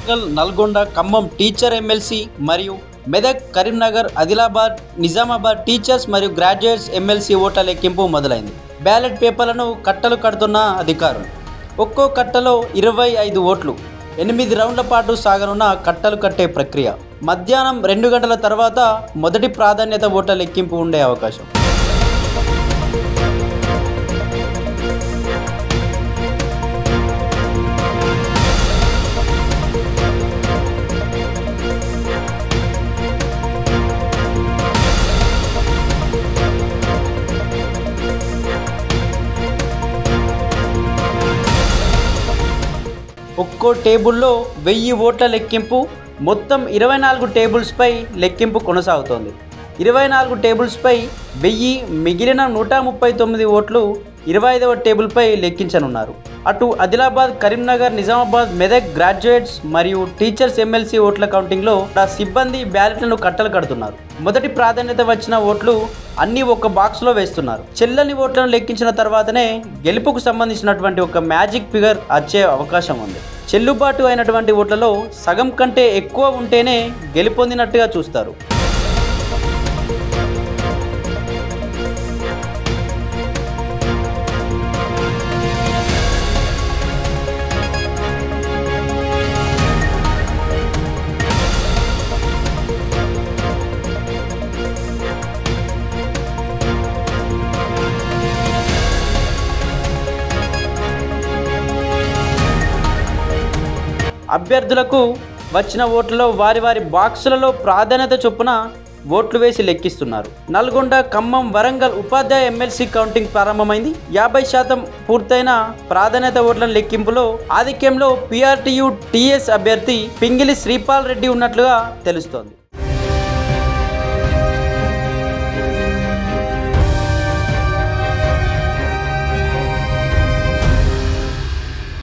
Warangal, Nalgonda, Khammam teacher MLC మరియు Medak, Karimnagar, Adilabad, Nizamabad teachers మరియు graduates MLC ఓట్ల లెక్కింపు మొదలైంది. బ్యాలెట్ పేపర్లను కట్టలు కడుతున్న అధికారులు. ఒక్కో కట్టలో 25 ఓట్లు. 8 రౌండ్ల పాటు సాగనున్న కట్టలు కట్టే ప్రక్రియ. మధ్యాహ్నం 2 గంటల తర్వాత మొదటి ప్రాధాన్యత ఓట్ల లెక్కింపు ఉండే అవకాశం. ఒక్కో టేబుల్లో 1000 ఓట్ల లెక్కింపు. మొత్తం 24 టేబుల్స్పై లెక్కింపు కొనసాగుతోంది. 24 టేబుల్స్పై 1000, మిగిలిన 139 ఓట్లు 25వ టేబుల్పై లెక్కించనున్నారు. అటు ఆదిలాబాద్, కరీంనగర్, నిజామాబాద్, మెదక్ గ్రాడ్యుయేట్స్ మరియు టీచర్స్ ఎమ్మెల్సీ ఓట్ల కౌంటింగ్లో సిబ్బంది బ్యాలెట్లను కట్టలు కడుతున్నారు. మొదటి ప్రాధాన్యత వచ్చిన ఓట్లు అన్నీ ఒక బాక్స్లో వేస్తున్నారు. చెల్లని ఓట్లను లెక్కించిన తర్వాతనే గెలుపుకు సంబంధించినటువంటి ఒక మ్యాజిక్ ఫిగర్ వచ్చే అవకాశం ఉంది. చెల్లుబాటు అయినటువంటి ఓట్లలో సగం కంటే ఎక్కువ ఉంటేనే గెలుపొందినట్టుగా చూస్తారు. అభ్యర్థులకు వచ్చిన ఓట్లలో వారి బాక్సులలో ప్రాధాన్యత చొప్పున ఓట్లు వేసి లెక్కిస్తున్నారు. నల్గొండ, ఖమ్మం, వరంగల్ ఉపాధ్యాయ ఎమ్మెల్సీ కౌంటింగ్ ప్రారంభమైంది. 50% పూర్తయిన ప్రాధాన్యత ఓట్ల లెక్కింపులో ఆధిక్యంలో PRTU TS అభ్యర్థి పింగిలి శ్రీపాల్ రెడ్డి ఉన్నట్లుగా తెలుస్తోంది.